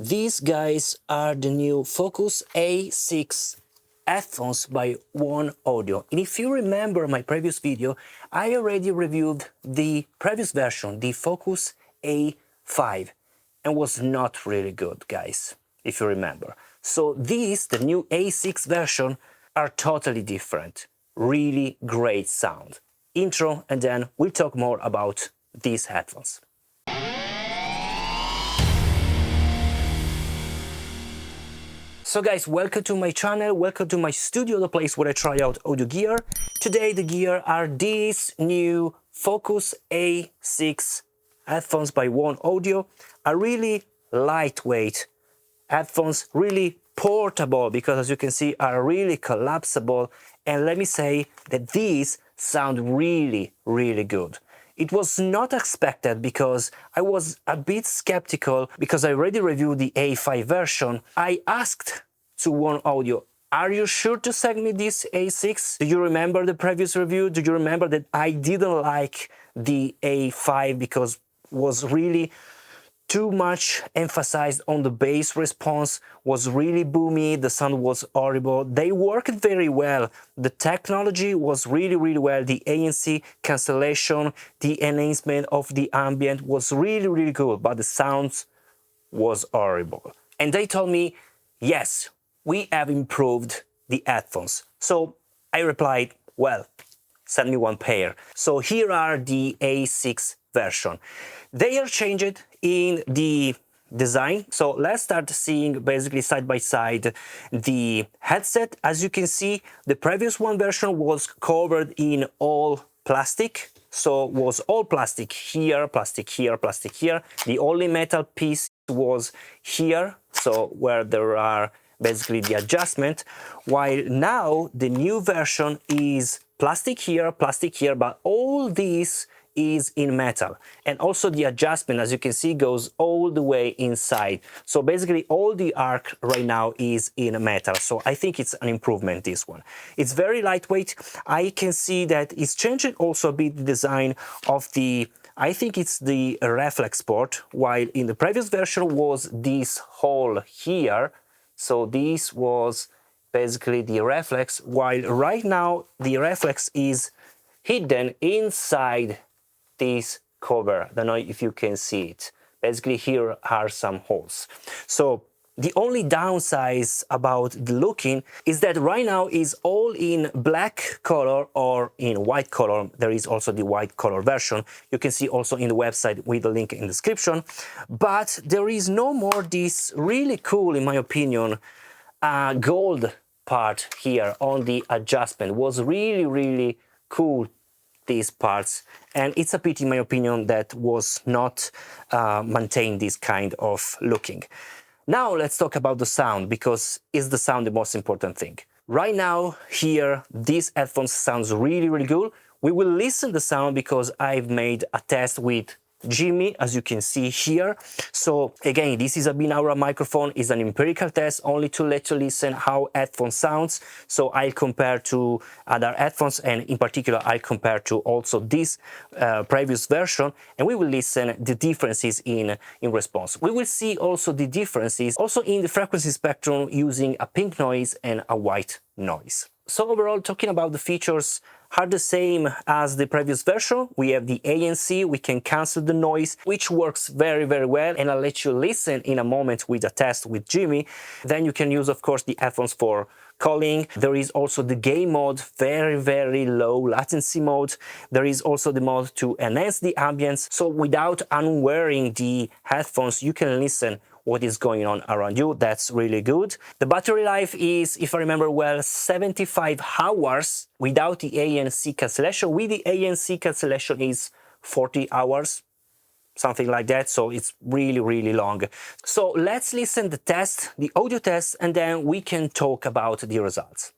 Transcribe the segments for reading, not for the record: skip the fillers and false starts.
These guys are the new Focus A6 headphones by OneOdio. And if you remember my previous video, I already reviewed the previous version, the Focus A5, and was not really good, guys, if you remember. So these, the new A6 version, are totally different. Really great sound. Intro, and then we'll talk more about these headphones. So guys, welcome to my channel, welcome to my studio, the place where I try out audio gear. Today the gear are these new Focus A6 headphones by OneOdio. Are really lightweight headphones, really portable, because as you can see are really collapsible. And let me say that these sound really good. It was not expected because I was a bit skeptical because I already reviewed the A5 version. I asked to OneOdio, are you sure to send me this A6? Do you remember the previous review? Do you remember that I didn't like the A5 because it was really too much emphasized on the bass response, was really boomy, the sound was horrible. They worked very well. The technology was really well. The ANC cancellation, the enhancement of the ambient was really good, but the sound was horrible. And they told me, yes, we have improved the headphones. So I replied, well, send me one pair. So here are the A6 version. They are changed in the design. So let's start seeing basically side by side the headset. As you can see, the previous one version was covered in all plastic. So was all plastic here, plastic here, plastic here. The only metal piece was here, so where there are basically the adjustment, while now the new version is plastic here, but all this is in metal. And also the adjustment, as you can see, goes all the way inside. So basically all the arc right now is in metal. So I think it's an improvement, this one. It's very lightweight. I can see that it's changing also a bit the design of the, I think it's the reflex port, while in the previous version was this hole here. So this was basically the reflex, while right now the reflex is hidden inside this cover. I don't know if you can see it. Basically here are some holes. So the only downside about the looking is that right now is all in black color or in white color. There is also the white color version. You can see also in the website with the link in the description. But there is no more this really cool, in my opinion, gold part here on the adjustment. Was really cool, these parts, and it's a pity, in my opinion, that was not maintained this kind of looking. Now let's talk about the sound, because is the sound the most important thing. Right now here these headphones sounds really good. We will listen the sound because I've made a test with Jimmy, as you can see here. So again, this is a binaural microphone, is an empirical test only to let you listen how headphone sounds. So I'll compare to other headphones, and in particular I'll compare to also this previous version, and we will listen the differences in response. We will see also the differences also in the frequency spectrum using a pink noise and a white noise. So overall, talking about the features, are the same as the previous version. We have the ANC, we can cancel the noise, which works very well, and I'll let you listen in a moment with a test with Jimmy. Then you can use, of course, the headphones for calling. There is also the game mode, very low latency mode. There is also the mode to enhance the ambience. So without unwearing the headphones, you can listen what is going on around you. That's really good. The battery life is, if I remember well, 75 hours without the ANC cancellation. With the ANC cancellation is 40 hours, something like that. So it's really long. So let's listen the test, the audio test, and then we can talk about the results.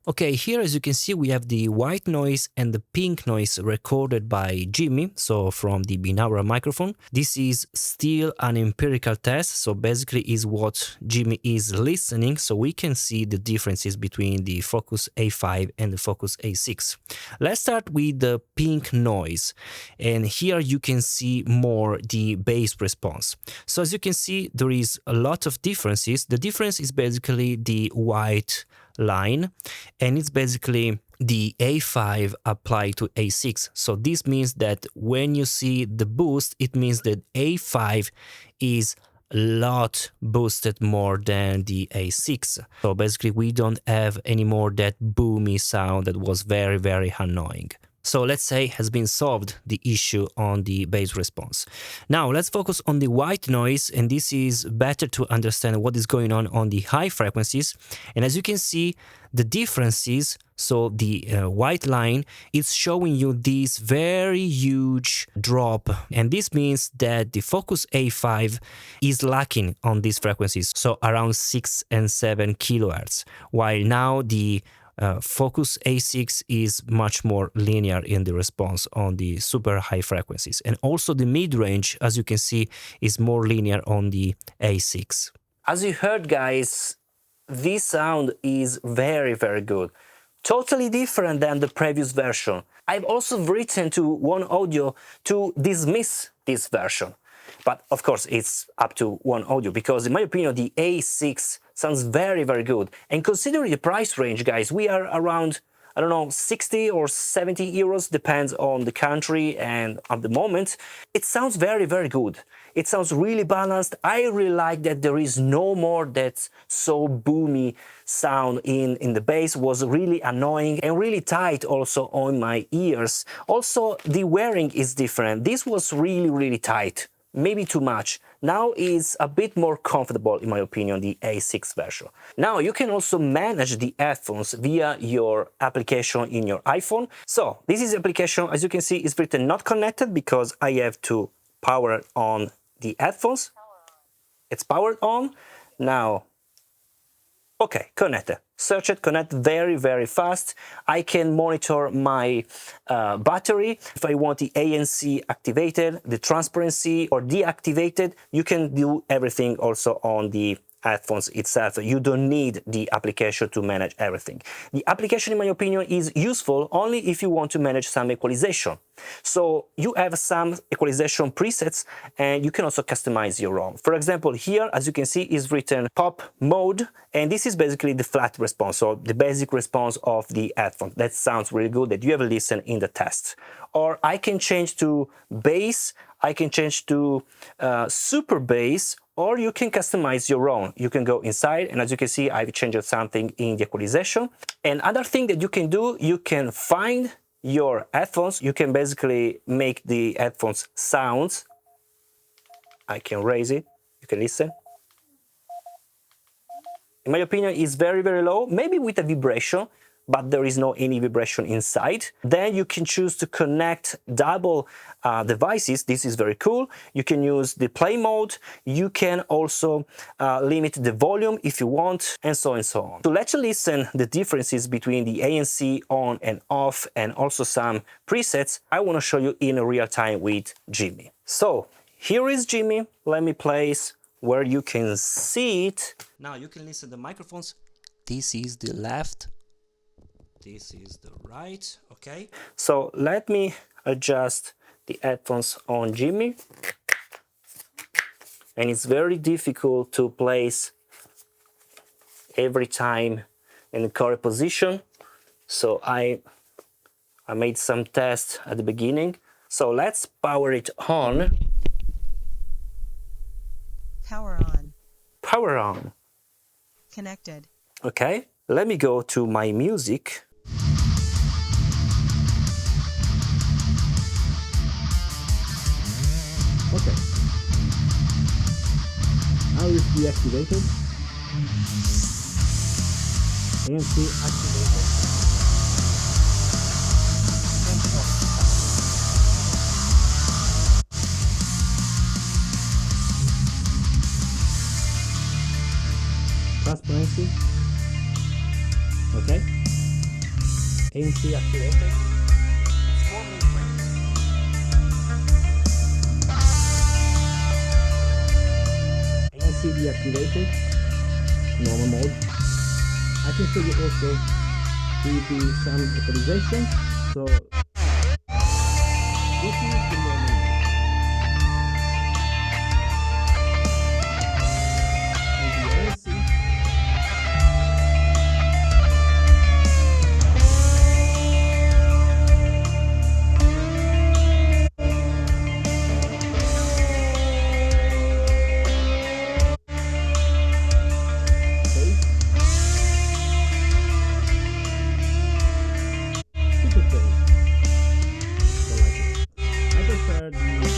Okay, here as you can see, we have the white noise and the pink noise recorded by Jimmy, so from the binaural microphone. This is still an empirical test, so basically is what Jimmy is listening, so we can see the differences between the Focus A5 and the Focus A6. Let's start with the pink noise, and here you can see more the bass response. So as you can see, there is a lot of differences. The difference is basically the white line, and it's basically the A5 applied to A6. So this means that when you see the boost, it means that A5 is a lot boosted more than the A6. So basically we don't have anymore that boomy sound that was very, very annoying. So let's say has been solved the issue on the bass response. Now let's focus on the white noise, and this is better to understand what is going on the high frequencies. And as you can see, the differences, so the white line is showing you this very huge drop, and this means that the Focus A5 is lacking on these frequencies, so around 6 and 7 kilohertz, while now the Focus A6 is much more linear in the response on the super high frequencies. And also the mid-range, as you can see, is more linear on the A6. As you heard, guys, this sound is very, very good. Totally different than the previous version. I've also written to OneOdio to dismiss this version. But of course, it's up to OneOdio, because in my opinion, the A6 sounds very, very good. And considering the price range, guys, we are around, I don't know, 60 or 70 euros, depends on the country and at the moment. It sounds very, very good. It sounds really balanced. I really like that there is no more that so boomy sound in the bass. Was really annoying and really tight also on my ears. Also, the wearing is different. This was really, really tight. Maybe too much. Now is a bit more comfortable, in my opinion, the A6 version. Now you can also manage the headphones via your application in your iPhone. So this is the application, as you can see, is written not connected because I have to power on the headphones. It's powered on. Now, okay, connected. Search it, connect very, very fast. I can monitor my battery. If I want the ANC activated, the transparency or deactivated, you can do everything also on the headphones itself. You don't need the application to manage everything. The application, in my opinion, is useful only if you want to manage some equalization. So you have some equalization presets and you can also customize your own. For example, here, as you can see, is written pop mode, and this is basically the flat response, so the basic response of the headphone. That sounds really good, that you have listened in the test. Or I can change to bass, I can change to super bass, or you can customize your own. You can go inside, and as you can see, I've changed something in the equalization. And other thing that you can do, you can find your headphones. You can basically make the headphones sounds. I can raise it, you can listen. In my opinion, it's very, very low, maybe with a vibration, but there is no any vibration inside. Then you can choose to connect double devices. This is very cool. You can use the play mode. You can also limit the volume if you want, and so on. To let you listen the differences between the ANC on and off, and also some presets, I want to show you in real time with Jimmy. So here is Jimmy. Let me place where you can see it. Now you can listen to the microphones. This is the left. This is the right, okay? So let me adjust the headphones on Jimmy. And it's very difficult to place every time in the correct position. So I made some tests at the beginning. So let's power it on. Power on. Power on. Connected. Okay, let me go to my music. Okay. Now it's deactivated. ANC activated. Transparency. Okay. ANC activated. It's more mid-range. ANC deactivated, normal mode. I can show you also with some equalization. So this is the normal mode. And the ANC. Super bass. Don't like it. I prefer the ANC.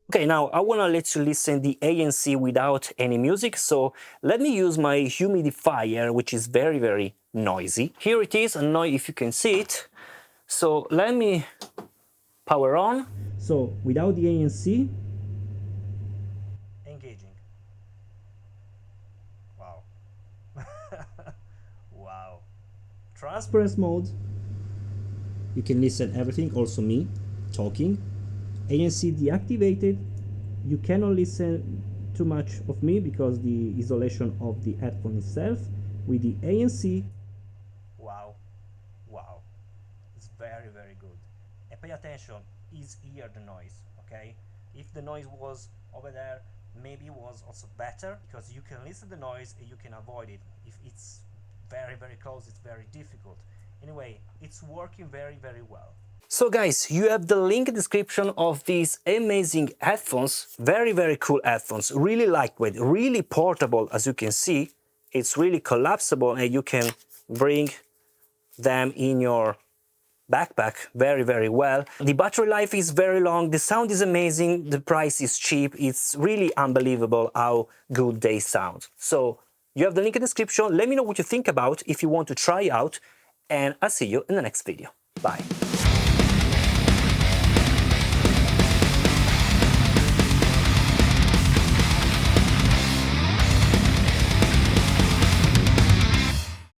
Okay, now I want to let you listen the ANC without any music, so let me use my humidifier, which is very, very noisy. Here it is, I don't know if you can see it. So let me power on. So without the ANC, engaging. Wow. Wow. Transparency mode. You can listen everything, also me talking. ANC deactivated. You cannot listen too much of me because the isolation of the headphone itself. With the ANC, wow, wow, it's very, very good. And pay attention, is here the noise, okay? If the noise was over there, maybe it was also better because you can listen to the noise and you can avoid it. If it's very, very close, it's very difficult. Anyway, it's working very, very well. So guys, you have the link in the description of these amazing headphones, very, very cool headphones, really lightweight, really portable, as you can see. It's really collapsible and you can bring them in your backpack very, very well. The battery life is very long, the sound is amazing, the price is cheap. It's really unbelievable how good they sound. So you have the link in the description. Let me know what you think about if you want to try out, and I'll see you in the next video. Bye.